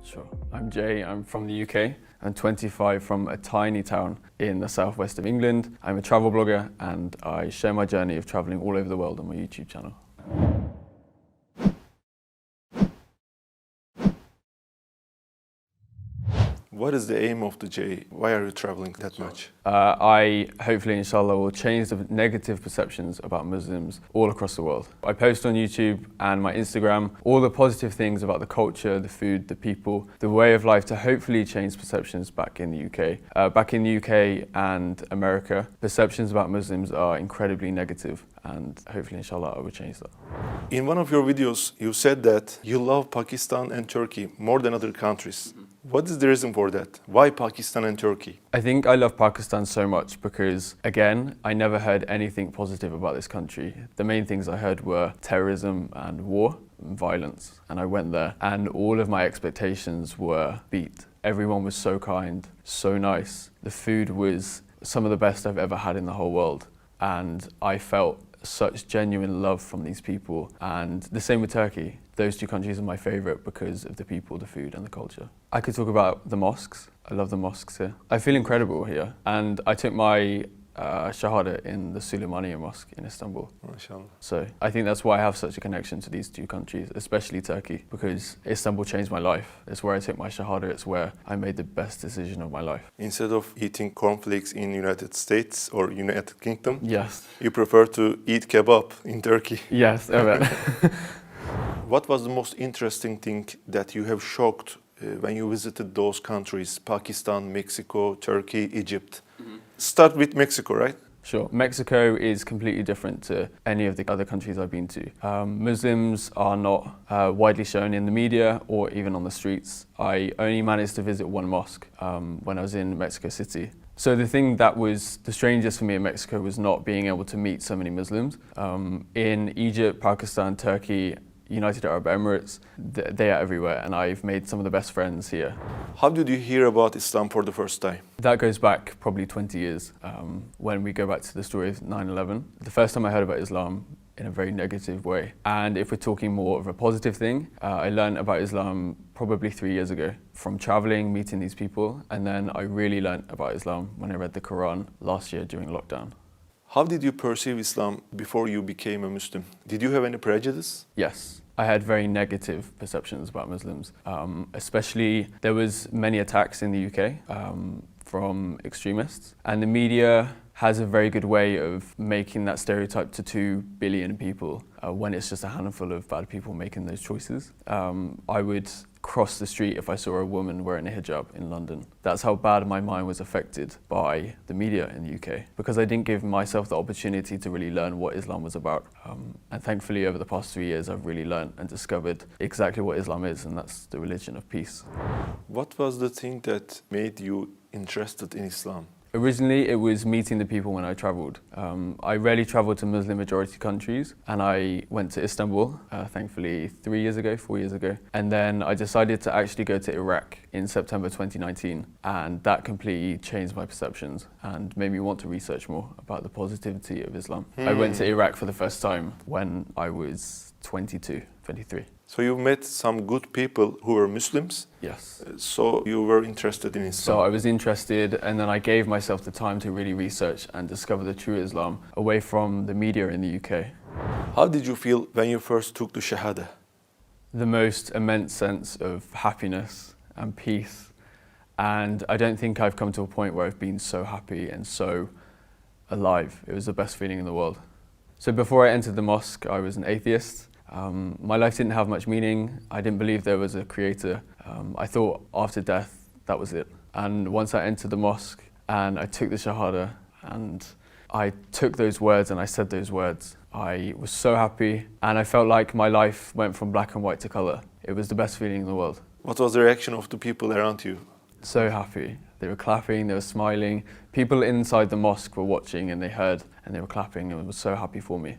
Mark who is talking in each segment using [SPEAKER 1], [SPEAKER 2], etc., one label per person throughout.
[SPEAKER 1] Sure. I'm Jay, I'm from the UK. I'm 25 from a tiny town in the southwest of England. I'm a travel blogger and I share my journey of traveling all over the world on my YouTube channel.
[SPEAKER 2] What is the aim of the J? Why are you traveling that much?
[SPEAKER 1] I hopefully, inshallah, will change the negative perceptions about Muslims all across the world. I post on YouTube and my Instagram all the positive things about the culture, the food, the people, the way of life to hopefully change perceptions back in the UK. Back in the UK and America, perceptions about Muslims are incredibly negative and hopefully, inshallah, I will change that.
[SPEAKER 2] In one of your videos, you said that you love Pakistan and Turkey more than other countries. What is the reason for that? Why Pakistan and Turkey?
[SPEAKER 1] I think I love Pakistan so much because, again, I never heard anything positive about this country. The main things I heard were terrorism and war and violence. And I went there and all of my expectations were beat. Everyone was so kind, so nice. The food was some of the best I've ever had in the whole world. And I felt such genuine love from these people. And the same with Turkey. Those two countries are my favourite because of the people, the food and the culture. I could talk about the mosques. I love the mosques here. I feel incredible here. And I took my Shahada in the Süleymaniye Mosque in Istanbul.
[SPEAKER 2] MashaAllah.
[SPEAKER 1] So I think that's why I have such a connection to these two countries, especially Turkey, because Istanbul changed my life. It's where I took my Shahada, it's where I made the best decision of my life.
[SPEAKER 2] Instead of eating cornflakes in United States or United Kingdom,
[SPEAKER 1] Yes.
[SPEAKER 2] you prefer to eat kebab in Turkey.
[SPEAKER 1] Yes, I bet.
[SPEAKER 2] What was the most interesting thing that you have shocked when you visited those countries, Pakistan, Mexico, Turkey, Egypt? Start with Mexico, right?
[SPEAKER 1] Sure. Mexico is completely different to any of the other countries I've been to. Muslims are not widely shown in the media or even on the streets. I only managed to visit one mosque when I was in Mexico City. So the thing that was the strangest for me in Mexico was not being able to meet so many Muslims. In Egypt, Pakistan, Turkey, United Arab Emirates, they are everywhere and I've made some of the best friends here.
[SPEAKER 2] How did you hear about Islam for the first time?
[SPEAKER 1] That goes back probably 20 years when we go back to the story of 9/11. The first time I heard about Islam in a very negative way. And if we're talking more of a positive thing, I learned about Islam probably 3 years ago from traveling, meeting these people. And then I really learned about Islam when I read the Quran last year during lockdown.
[SPEAKER 2] How did you perceive Islam before you became a Muslim? Did you have any prejudice?
[SPEAKER 1] Yes, I had very negative perceptions about Muslims. Especially, there was many attacks in the UK from extremists. And the media has a very good way of making that stereotype to 2 billion people when it's just a handful of bad people making those choices. I would cross the street if I saw a woman wearing a hijab in London. That's how bad my mind was affected by the media in the UK, because I didn't give myself the opportunity to really learn what Islam was about. And thankfully over the past 3 years I've really learned and discovered exactly what Islam is, and that's the religion of peace.
[SPEAKER 2] What was the thing that made you interested in Islam?
[SPEAKER 1] Originally, it was meeting the people when I travelled. I rarely travelled to Muslim majority countries, and I went to Istanbul, thankfully 4 years ago. And then I decided to actually go to Iraq in September 2019, and that completely changed my perceptions and made me want to research more about the positivity of Islam. I went to Iraq for the first time when I was 22, 23.
[SPEAKER 2] So you met some good people who were Muslims?
[SPEAKER 1] Yes.
[SPEAKER 2] So you were interested in Islam?
[SPEAKER 1] So I was interested, and then I gave myself the time to really research and discover the true Islam away from the media in the UK.
[SPEAKER 2] How did you feel when you first took the Shahada?
[SPEAKER 1] The most immense sense of happiness and peace. And I don't think I've come to a point where I've been so happy and so alive. It was the best feeling in the world. So before I entered the mosque, I was an atheist. My life didn't have much meaning. I didn't believe there was a creator. I thought after death, that was it. And once I entered the mosque and I took the Shahada and I took those words and I said those words, I was so happy and I felt like my life went from black and white to colour. It was the best feeling in the world.
[SPEAKER 2] What was the reaction of the people around you?
[SPEAKER 1] So happy. They were clapping, they were smiling. People inside the mosque were watching and they heard and they were clapping and it was so happy for me.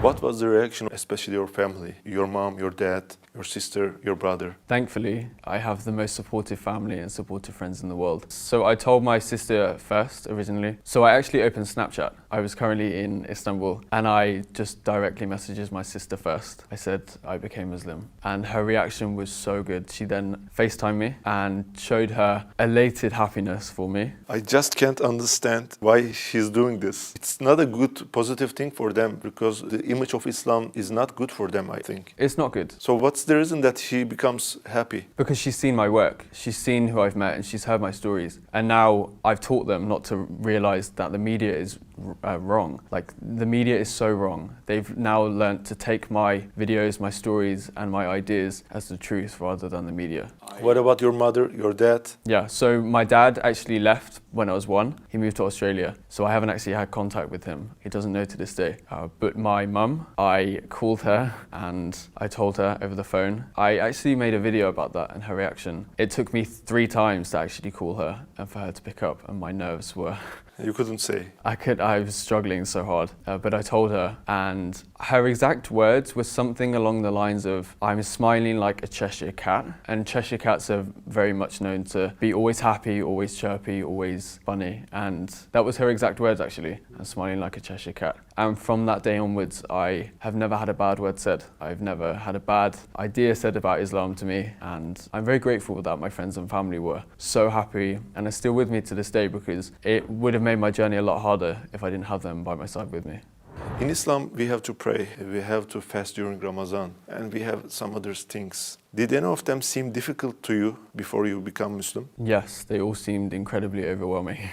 [SPEAKER 2] What was the reaction, especially your family, your mom, your dad, your sister, your brother?
[SPEAKER 1] Thankfully, I have the most supportive family and supportive friends in the world. So I told my sister first originally. So I actually opened Snapchat. I was currently in Istanbul and I just directly messages my sister first. I said I became Muslim and her reaction was so good. She then FaceTimed me and showed her elated happiness for me.
[SPEAKER 2] I just can't understand why she's doing this. It's not a good, positive thing for them because the image of Islam is not good for them, I think.
[SPEAKER 1] It's not good.
[SPEAKER 2] So what's the reason that she becomes happy?
[SPEAKER 1] Because she's seen my work, she's seen who I've met and she's heard my stories. And now I've taught them not to realise that the media is wrong. Like, the media is so wrong. They've now learnt to take my videos, my stories and my ideas as the truth rather than the media.
[SPEAKER 2] What about your mother, your dad?
[SPEAKER 1] Yeah, so my dad actually left when I was 1. He moved to Australia, so I haven't actually had contact with him. He doesn't know to this day. But my mum, I called her and I told her over the phone. I actually made a video about that and her reaction. It took me 3 times to actually call her and for her to pick up, and my nerves were...
[SPEAKER 2] You couldn't say.
[SPEAKER 1] I was struggling so hard, but I told her, and her exact words were something along the lines of, I'm smiling like a Cheshire cat, and Cheshire cats are very much known to be always happy, always chirpy, always funny, and that was her exact words actually, I'm smiling like a Cheshire cat. And from that day onwards, I have never had a bad word said. I've never had a bad idea said about Islam to me, and I'm very grateful that my friends and family were so happy and are still with me to this day, because it would have made my journey a lot harder if I didn't have them by my side with me.
[SPEAKER 2] In Islam, we have to pray, we have to fast during Ramadan, and we have some other things. Did any of them seem difficult to you before you become Muslim?
[SPEAKER 1] Yes, they all seemed incredibly overwhelming.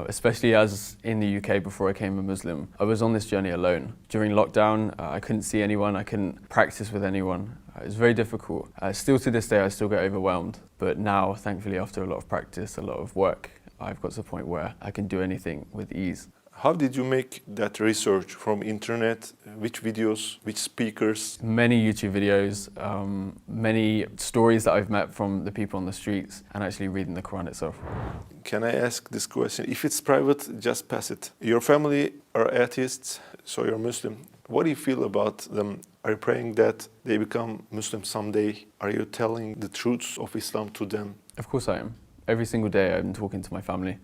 [SPEAKER 1] Especially as in the UK before I became a Muslim, I was on this journey alone. During lockdown, I couldn't see anyone, I couldn't practice with anyone. It was very difficult. Still to this day, I still get overwhelmed. But now, thankfully, after a lot of practice, a lot of work, I've got to the point where I can do anything with ease.
[SPEAKER 2] How did you make that research from internet? Which videos, which speakers?
[SPEAKER 1] Many YouTube videos, many stories that I've met from the people on the streets, and actually reading the Quran itself.
[SPEAKER 2] Can I ask this question? If it's private, just pass it. Your family are atheists, so you're Muslim. What do you feel about them? Are you praying that they become Muslim someday? Are you telling the truths of Islam to them?
[SPEAKER 1] Of course I am. Every single day I'm talking to my family.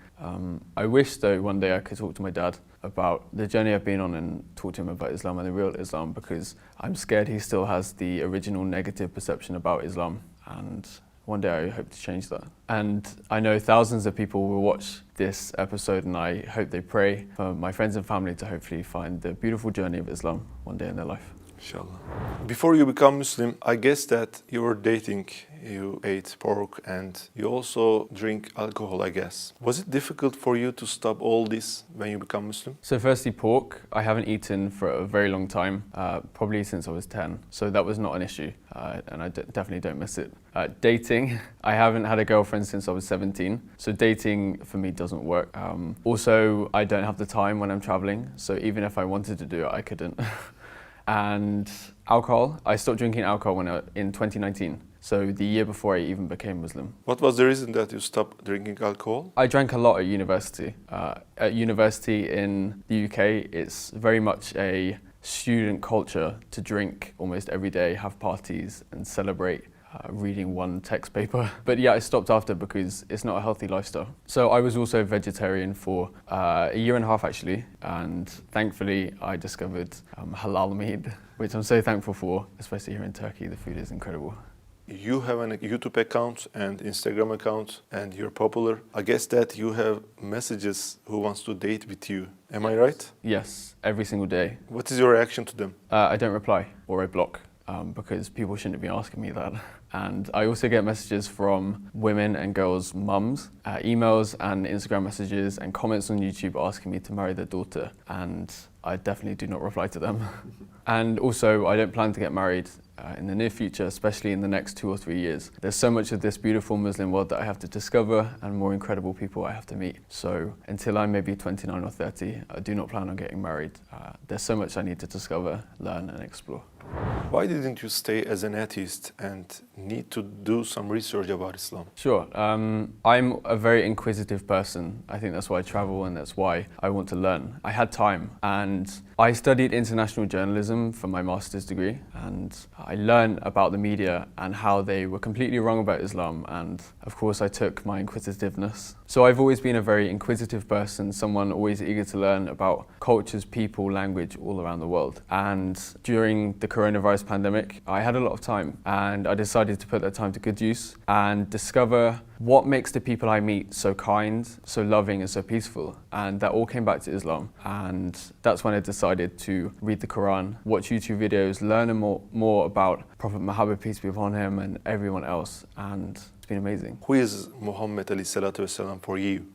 [SPEAKER 1] I wish though one day I could talk to my dad about the journey I've been on and talk to him about Islam and the real Islam, because I'm scared he still has the original negative perception about Islam, and one day I hope to change that. And I know thousands of people will watch this episode, and I hope they pray for my friends and family to hopefully find the beautiful journey of Islam one day in their life.
[SPEAKER 2] Inshallah. Before you become Muslim, I guess that you were dating, you ate pork, and you also drink alcohol, I guess. Was it difficult for you to stop all this when you become Muslim?
[SPEAKER 1] So firstly, pork, I haven't eaten for a very long time, probably since I was 10. So that was not an issue, and I definitely don't miss it. Dating, I haven't had a girlfriend since I was 17. So dating for me doesn't work. Also, I don't have the time when I'm traveling. So even if I wanted to do it, I couldn't. And alcohol, I stopped drinking alcohol in 2019, so the year before I even became Muslim.
[SPEAKER 2] What was the reason that you stopped drinking alcohol?
[SPEAKER 1] I drank a lot at university. At university in the UK, it's very much a student culture to drink almost every day, have parties and celebrate reading one text paper. But yeah, I stopped after because it's not a healthy lifestyle. So I was also vegetarian for a year and a half actually, and thankfully I discovered halal meat, which I'm so thankful for, especially here in Turkey. The food is incredible.
[SPEAKER 2] You have a YouTube account and Instagram account, and you're popular. I guess that you have messages who wants to date with you. Am I right?
[SPEAKER 1] Yes, every single day.
[SPEAKER 2] What is your reaction to them?
[SPEAKER 1] I don't reply, or I block. Because people shouldn't be asking me that. And I also get messages from women and girls' mums, emails and Instagram messages and comments on YouTube asking me to marry their daughter, and I definitely do not reply to them. And also, I don't plan to get married in the near future, especially in the next 2 or 3 years. There's so much of this beautiful Muslim world that I have to discover and more incredible people I have to meet. So until I'm maybe 29 or 30, I do not plan on getting married. There's so much I need to discover, learn and explore.
[SPEAKER 2] Why didn't you stay as an atheist and need to do some research about Islam?
[SPEAKER 1] Sure. I'm a very inquisitive person. I think that's why I travel and that's why I want to learn. I had time and I studied international journalism for my master's degree, and I learned about the media and how they were completely wrong about Islam, and of course I took my inquisitiveness. So I've always been a very inquisitive person, someone always eager to learn about cultures, people, language all around the world. And during the coronavirus pandemic, I had a lot of time and I decided to put that time to good use and discover what makes the people I meet so kind, so loving and so peaceful. And that all came back to Islam. And that's when I decided to read the Quran, watch YouTube videos, learn more about Prophet Muhammad, peace be upon him, and everyone else. And it's been amazing.
[SPEAKER 2] Who is Muhammad alayhi salatu wasalam for you?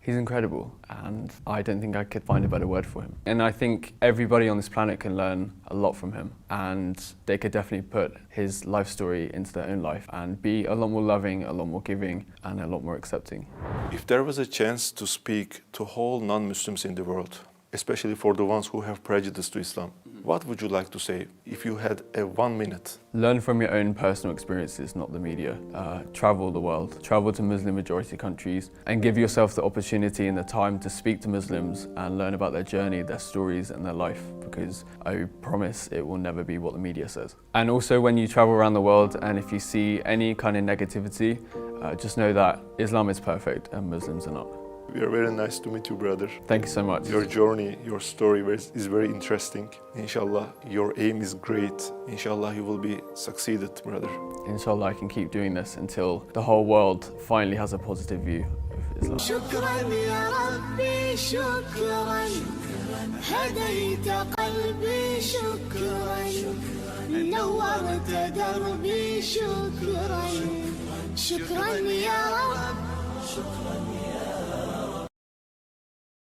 [SPEAKER 1] He's incredible, and I don't think I could find a better word for him. And I think everybody on this planet can learn a lot from him, and they could definitely put his life story into their own life and be a lot more loving, a lot more giving, and a lot more accepting.
[SPEAKER 2] If there was a chance to speak to all non-Muslims in the world, especially for the ones who have prejudice to Islam, what would you like to say if you had 1 minute?
[SPEAKER 1] Learn from your own personal experiences, not the media. Travel the world, travel to Muslim majority countries, and give yourself the opportunity and the time to speak to Muslims and learn about their journey, their stories and their life, because I promise it will never be what the media says. And also when you travel around the world and if you see any kind of negativity, just know that Islam is perfect and Muslims are not.
[SPEAKER 2] We are very nice to meet you, brother.
[SPEAKER 1] Thank you so much.
[SPEAKER 2] Your journey, your story is very interesting. Inshallah, your aim is great. Inshallah, you will be succeeded, brother.
[SPEAKER 1] Inshallah, I can keep doing this until the whole world finally has a positive view of Islam.
[SPEAKER 3] شكرا يا ربي شكرا هديت قلبي شكرا نورت دربي شكرا شكرا يا رب شكرا يا